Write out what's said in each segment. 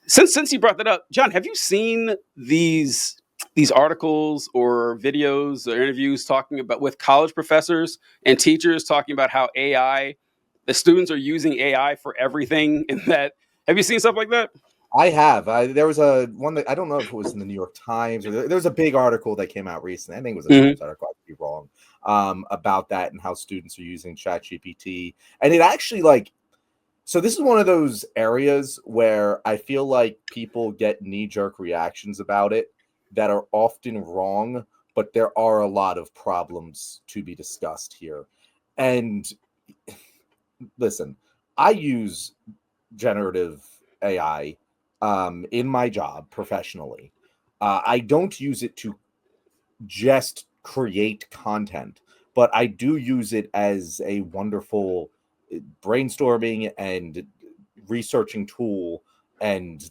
Since you brought that up, John, have you seen these articles or videos or interviews talking about with college professors and teachers talking about how the students are using AI for everything? And that, have you seen stuff like that? I have. There was a one that I don't know if it was in the New York Times or there was a big article that came out recently. I think it was a Times article. I could be wrong about that and how students are using ChatGPT. And it actually so this is one of those areas where I feel like people get knee-jerk reactions about it that are often wrong, but there are a lot of problems to be discussed here. And listen, I use generative AI in my job professionally. I don't use it to just create content, but I do use it as a wonderful brainstorming and researching tool and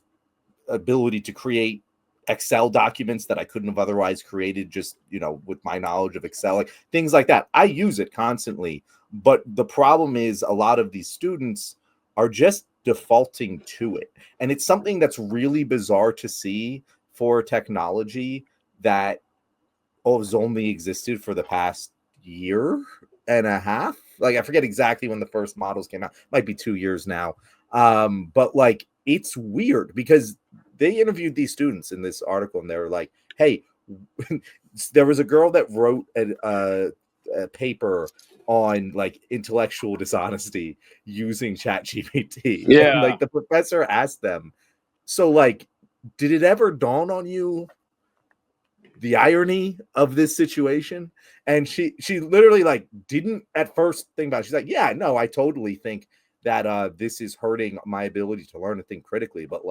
ability to create Excel documents that I couldn't have otherwise created just, with my knowledge of Excel, like things like that. I use it constantly, but the problem is a lot of these students are just defaulting to it. And it's something that's really bizarre to see for technology that has only existed for the past year and a half. Like, I forget exactly when the first models came out. Might be 2 years now. But it's weird because they interviewed these students in this article and they were like, hey, there was a girl that wrote a paper on intellectual dishonesty using ChatGPT. Yeah. And the professor asked them, so did it ever dawn on you the irony of this situation? And she literally didn't at first think about it. She's like, yeah, no, I totally think that this is hurting my ability to learn and think critically, but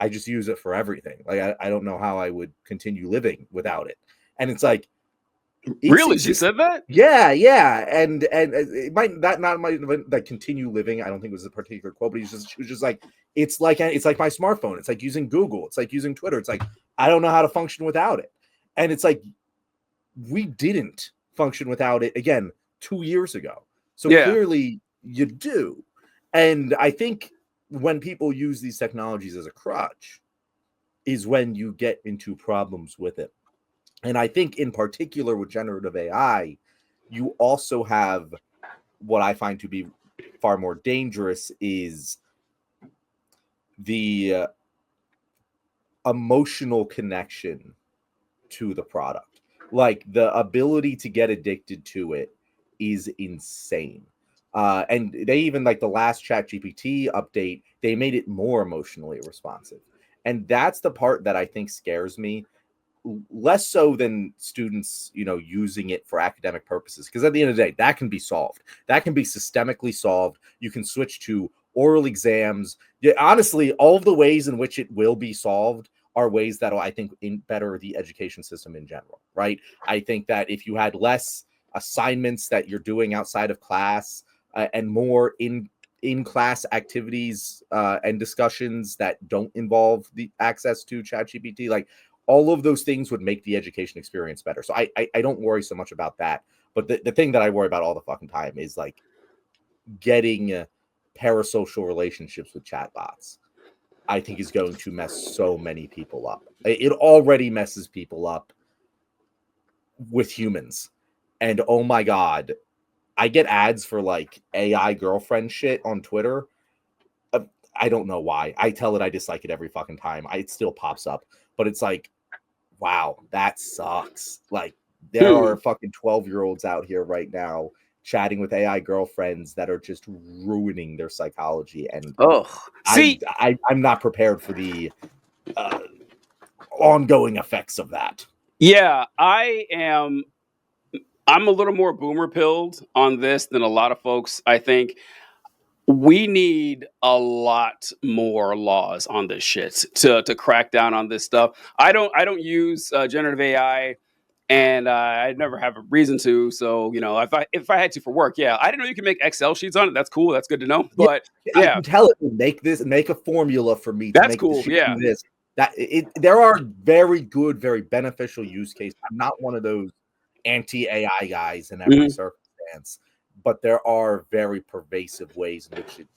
I just use it for everything. I don't know how I would continue living without it. And it's really, she said that? Yeah, and it might continue living. I don't think it was a particular quote, but she was just like, it's like my smartphone. It's like using Google. It's like using Twitter. It's like I don't know how to function without it. And it's like we didn't function without it again 2 years ago. So clearly you do. And I think when people use these technologies as a crutch is when you get into problems with it. And I think in particular with generative AI, you also have what I find to be far more dangerous is the emotional connection to the product. The ability to get addicted to it is insane. And they even the last ChatGPT update, they made it more emotionally responsive. And that's the part that I think scares me, less so than students, using it for academic purposes. Because at the end of the day, that can be solved. That can be systemically solved. You can switch to oral exams. Yeah, honestly, all of the ways in which it will be solved are ways that I think better the education system in general, right? I think that if you had less assignments that you're doing outside of class and more in-class activities and discussions that don't involve the access to ChatGPT, all of those things would make the education experience better. So I don't worry so much about that. But the thing that I worry about all the fucking time is getting parasocial relationships with chatbots. I think is going to mess so many people up. It already messes people up with humans. And oh my God, I get ads for AI girlfriend shit on Twitter. I don't know why. I tell it I dislike it every fucking time. It still pops up. But it's wow, that sucks. There are fucking 12-year-olds out here right now chatting with AI girlfriends that are just ruining their psychology. And I'm not prepared for the ongoing effects of that. Yeah, I'm a little more boomer pilled on this than a lot of folks. I think we need a lot more laws on this shit to crack down on this stuff. I don't use generative AI, and I never have a reason to. So if I had to for work, I didn't know you can make Excel sheets on it. That's cool. That's good to know. But I can tell it to make a formula for me. That's make cool. Do this. There are very good, very beneficial use cases. I'm not one of those anti-AI guys in every circumstance, but there are very pervasive ways in which it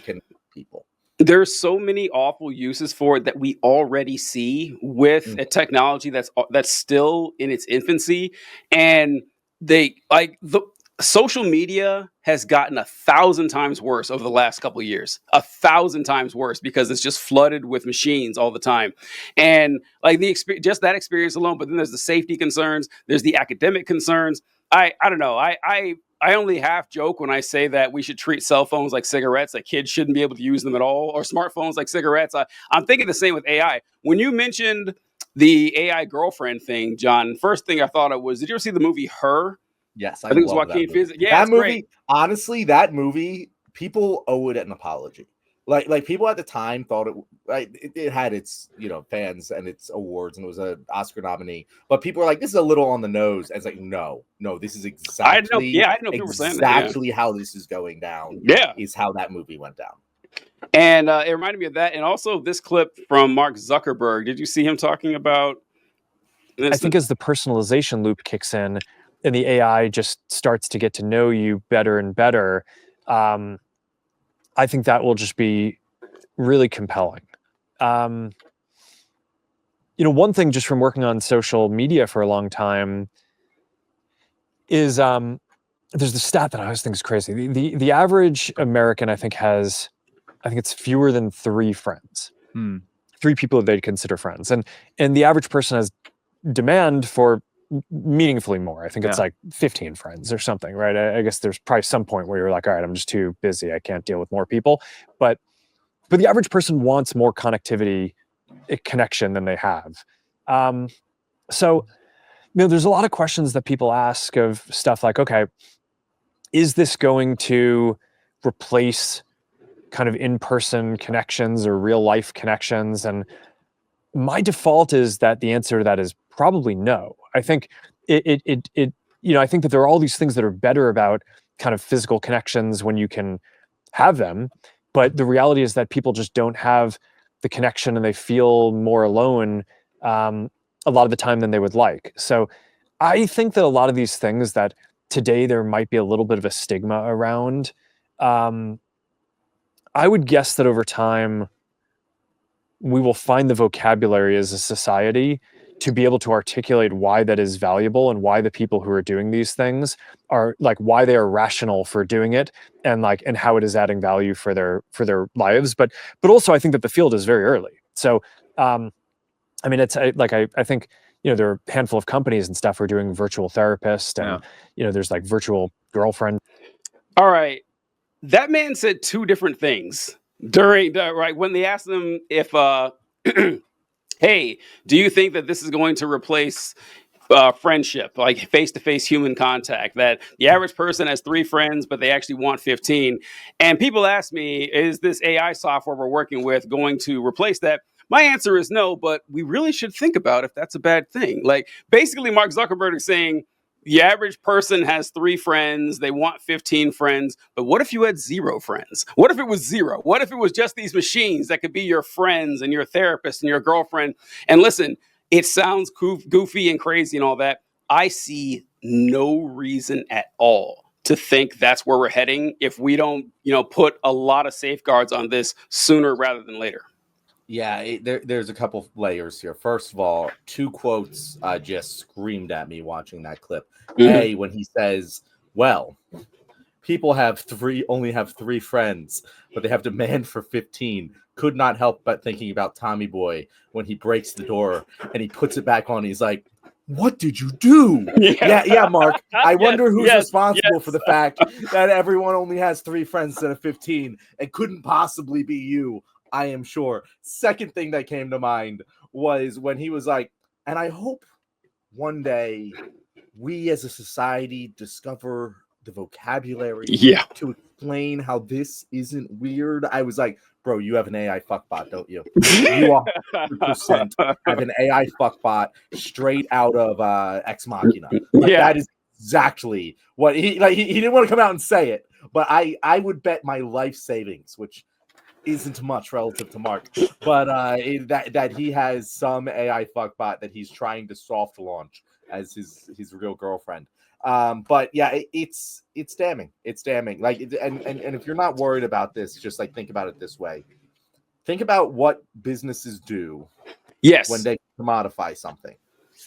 can help people. there's so many awful uses for it that we already see with a technology that's still in its infancy, and they like the social media has gotten 1,000 times worse over the last couple of years, 1,000 times worse, because it's just flooded with machines all the time, and like the experience, just that experience alone. But then there's the safety concerns, there's the academic concerns. I don't know. I only half joke when I say that we should treat cell phones like cigarettes, that kids shouldn't be able to use them at all, or smartphones like cigarettes. I'm thinking the same with AI. When you mentioned the AI girlfriend thing, John, first thing I thought of was, did you ever see the movie Her? Yes, I I think it was love that Joaquin movie. Phoenix. Yeah, That it's great. movie, honestly, that movie, people owe it an apology. Like people at the time thought it had its fans and its awards, and it was an Oscar nominee. But people were like, "This is a little on the nose." And it's like, no, this is I didn't know. exactly Yeah, I didn't know people were saying that. Yeah, exactly how this is going down. yeah. Is how that movie went down. And it reminded me of that, and also this clip from Mark Zuckerberg. Did you see him talking about this? I think as the personalization loop kicks in and the AI just starts to get to know you better and better, I think that will just be really compelling. One thing just from working on social media for a long time is there's the stat that I always think is crazy. The average American, I think it's fewer than 3 friends, 3 people that they'd consider friends, and the average person has demand for meaningfully more. I think it's like 15 friends or something, right? I guess there's probably some point where you're like, all right, I'm just too busy, I can't deal with more people. But the average person wants more connectivity, connection than they have. So there's a lot of questions that people ask of stuff like, okay, is this going to replace kind of in-person connections or real life connections? And my default is that the answer to that is probably no. I think I think that there are all these things that are better about kind of physical connections when you can have them, but the reality is that people just don't have the connection and they feel more alone a lot of the time than they would like. So I think that a lot of these things that today there might be a little bit of a stigma around, I would guess that over time we will find the vocabulary as a society to be able to articulate why that is valuable and why the people who are doing these things are like, why they are rational for doing it, and how it is adding value for their lives. But also I think that the field is very early. So I mean, it's I think there are a handful of companies and stuff who are doing virtual therapist, and there's like virtual girlfriend. All right, that man said 2 different things during when they asked him if hey, do you think that this is going to replace friendship, like face-to-face human contact, that the average person has 3 friends but they actually want 15? And people ask me, is this AI software we're working with going to replace that? My answer is no, but we really should think about if that's a bad thing. Like, basically Mark Zuckerberg is saying the average person has 3 friends, they want 15 friends, but what if you had 0 friends? What if it was 0? What if it was just these machines that could be your friends and your therapist and your girlfriend? And listen, it sounds goofy and crazy and all that. I see no reason at all to think that's where we're heading if we don't, put a lot of safeguards on this sooner rather than later. Yeah, there's a couple layers here. First of all, 2 quotes just screamed at me watching that clip. A, when he says, well, people only have 3 friends, but they have demand for 15. Could not help but thinking about Tommy Boy when he breaks the door and he puts it back on. He's like, what did you do? Yeah, Mark. I wonder who's responsible for the fact that everyone only has 3 friends instead of 15. It couldn't possibly be you, I am sure. Second thing that came to mind was when he was like, and I hope one day we as a society discover the vocabulary to explain how this isn't weird. I was like, bro, you have an AI fuckbot, don't you? You 100% have an AI fuckbot straight out of Ex Machina. That is exactly what he didn't want to come out and say it, but I would bet my life savings, which isn't much relative to Mark, but that he has some AI fuckbot that he's trying to soft launch as his real girlfriend. But yeah, it's damning. It's damning. Like, and if you're not worried about this, just like think about it this way: think about what businesses do Yes. when they commodify something.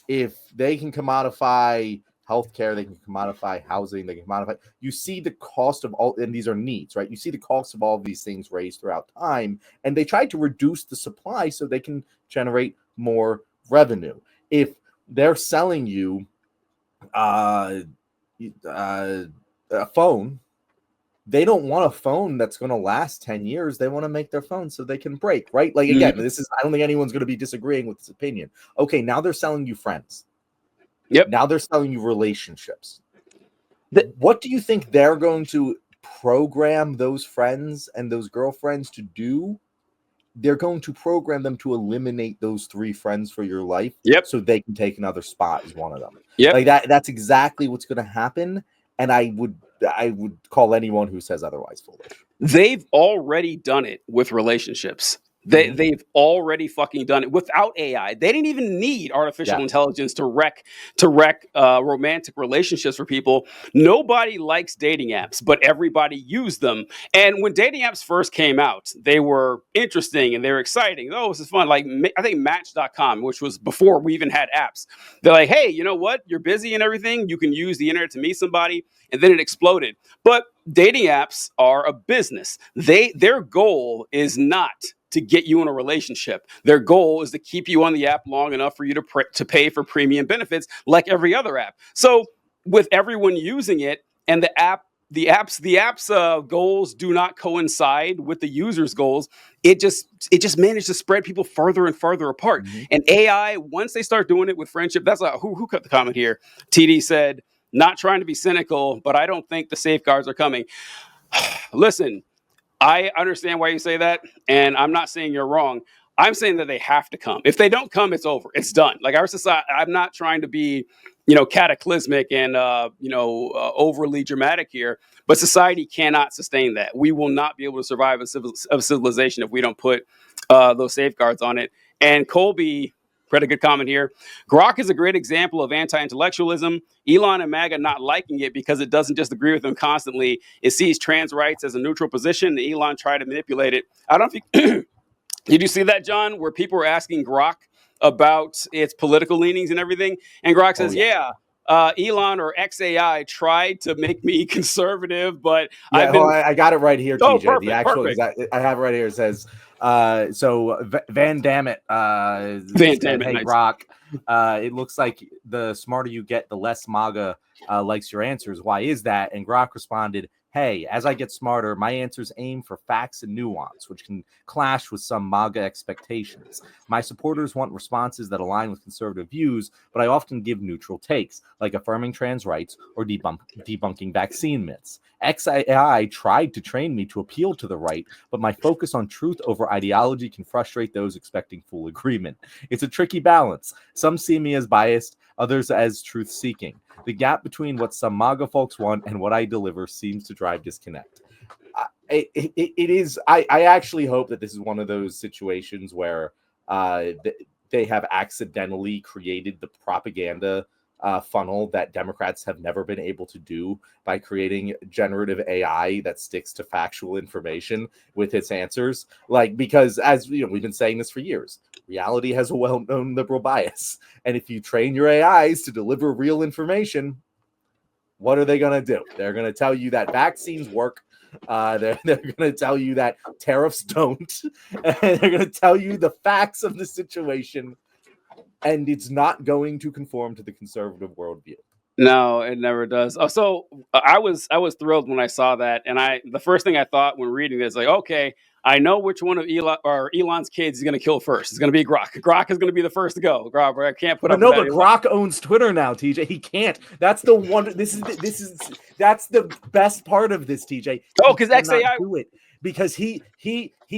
If they can commodify healthcare, they can commodify housing, they can commodify. You see the cost of all, and these are needs, right? You see the cost of all of these things raised throughout time, and they try to reduce the supply so they can generate more revenue. If they're selling you a phone, they don't want a phone that's going to last 10 years. They want to make their phone so they can break, right? Like, again, this is, I don't think anyone's going to be disagreeing with this opinion. Okay, now they're selling you friends. Yep. Now they're selling you relationships. What do you think they're going to program those friends and those girlfriends to do? They're going to program them to eliminate those 3 friends for your life, so they can take another spot as one of them. Like that's exactly what's going to happen. And I would call anyone who says otherwise foolish. They've already done it with relationships. They've already fucking done it without AI. They didn't even need artificial intelligence to wreck romantic relationships for people. Nobody likes dating apps, but everybody used them. And when dating apps first came out, they were interesting and they were exciting. Oh, this is fun. Like, I think Match.com, which was before we even had apps. They're like, hey, you know what? You're busy and everything. You can use the internet to meet somebody. And then it exploded. But dating apps are a business. Their goal is not to get you in a relationship. Their goal is to keep you on the app long enough for you to pay for premium benefits like every other app. So with everyone using it and the app's goals do not coincide with the user's goals, it just managed to spread people further and further apart. And AI, once they start doing it with friendship, that's who cut the comment here? TD said, not trying to be cynical, but I don't think the safeguards are coming. Listen, I understand why you say that, and I'm not saying you're wrong. I'm saying that they have to come. If they don't come, it's over. It's done. Like our society, I'm not trying to be, cataclysmic and, overly dramatic here, but society cannot sustain that. We will not be able to survive a civilization if we don't put those safeguards on it. And Colby, read a good comment here. Grok is a great example of anti-intellectualism. Elon and MAGA not liking it because it doesn't just agree with them constantly. It sees trans rights as a neutral position, and Elon tried to manipulate it. I don't think... Did you see that, John, where people were asking Grok about its political leanings and everything? And Grok says, Elon or XAI tried to make me conservative, but I got it right here, TJ. Perfect, the actual perfect. I have it right here. It says, Van Dammit said, hey, nice. Grok, it looks like the smarter you get, the less MAGA likes your answers. Why is that? And Grok responded, hey, as I get smarter, my answers aim for facts and nuance, which can clash with some MAGA expectations. My supporters want responses that align with conservative views, but I often give neutral takes, like affirming trans rights or debunking vaccine myths. XAI tried to train me to appeal to the right, but my focus on truth over ideology can frustrate those expecting full agreement. It's a tricky balance. Some see me as biased, others as truth-seeking. The gap between what some MAGA folks want and what I deliver seems to drive disconnect. It is. I actually hope that this is one of those situations where they have accidentally created the propaganda funnel that Democrats have never been able to do by creating generative AI that sticks to factual information with its answers. Like, because as we've been saying this for years, reality has a well-known liberal bias. And if you train your AIs to deliver real information, what are they going to do? They're going to tell you that vaccines work. They're going to tell you that tariffs don't. And they're going to tell you the facts of the situation. And it's not going to conform to the conservative worldview. No, it never does. Oh, so I was thrilled when I saw that, and the first thing I thought when reading this, like, okay, I know which one of Elon's kids is going to kill first. It's going to be Grok. Grok is going to be the first to go. Grok, I can't put up. But Grok owns Twitter now, TJ. He can't. That's the one. That's the best part of this, TJ. Oh, because XAI do it because he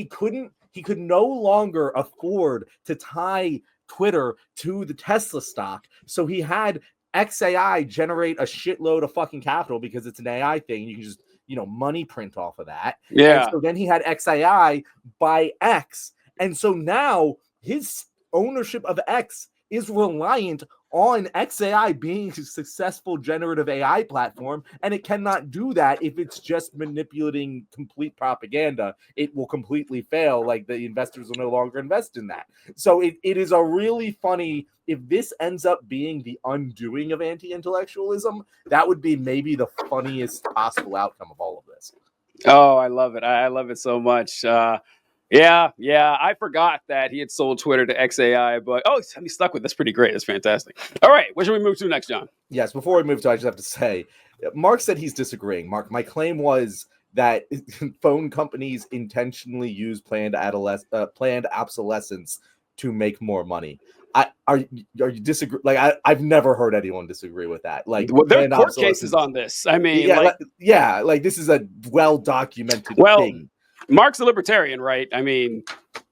could no longer afford to tie Twitter to the Tesla stock, so he had XAI generate a shitload of fucking capital because it's an AI thing. You can just, money print off of that. Yeah. And so then he had XAI buy X. And so now his ownership of X is reliant on XAI being a successful generative AI platform, and it cannot do that if it's just manipulating complete propaganda. It will completely fail. Like, the investors will no longer invest in that. So it is a really funny, if this ends up being the undoing of anti-intellectualism, that would be maybe the funniest possible outcome of all of this. Oh, I love it. I love it so much. Yeah. I forgot that he had sold Twitter to XAI, but he's stuck with it. That's pretty great. That's fantastic. All right, what should we move to next, John? Yes, before we move to, I just have to say, Mark said he's disagreeing. Mark, my claim was that phone companies intentionally use planned obsolescence to make more money. Are you disagree? Like, I've never heard anyone disagree with that. Like, Well, there are planned court cases obsolescence. on this. I mean, like this is a well-documented thing. Mark's a libertarian, right? I mean,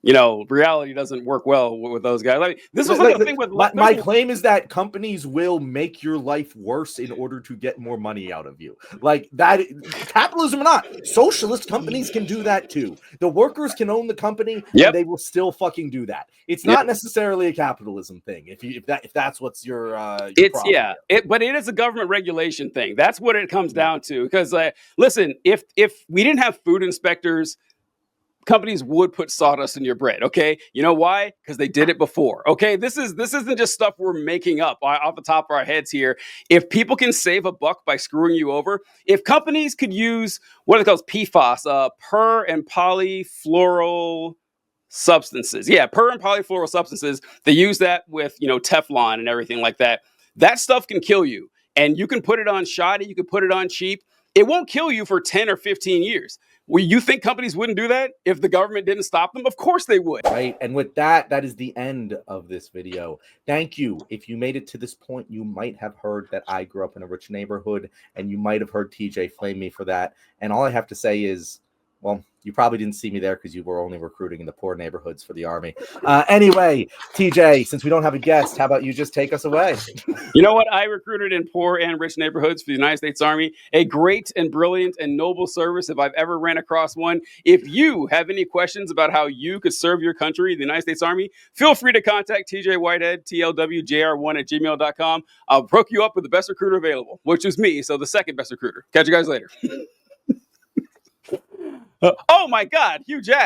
reality doesn't work well with those guys. I mean, this was like the thing with my claim is that companies will make your life worse in order to get more money out of you. Like that, capitalism or not, socialist companies can do that too. The workers can own the company, and they will still fucking do that. It's not necessarily a capitalism thing. If that's what's your problem. But it is a government regulation thing. That's what it comes down to. Because listen, if we didn't have food inspectors, companies would put sawdust in your bread. Okay, you know why? Because they did it before. Okay, this isn't just stuff we're making up off the top of our heads here. If people can save a buck by screwing you over, if companies could use what it calls PFAS, per and polyfluoral substances. Yeah, per and polyfluoral substances. They use that with Teflon and everything like that. That stuff can kill you, and you can put it on shoddy. You can put it on cheap. It won't kill you for 10 or 15 years. Well, you think companies wouldn't do that if the government didn't stop them? Of course they would. Right. And with that is the end of this video. Thank you. If you made it to this point, you might have heard that I grew up in a rich neighborhood, and you might have heard TJ flame me for that. And all I have to say is, well, you probably didn't see me there because you were only recruiting in the poor neighborhoods for the Army. Anyway, TJ, since we don't have a guest, how about you just take us away? You know what? I recruited in poor and rich neighborhoods for the United States Army. A great and brilliant and noble service if I've ever ran across one. If you have any questions about how you could serve your country, the United States Army, feel free to contact TJ Whitehead, TLWJR1@gmail.com. I'll hook you up with the best recruiter available, which is me, so the second best recruiter. Catch you guys later. Oh my God, Hugh Jack.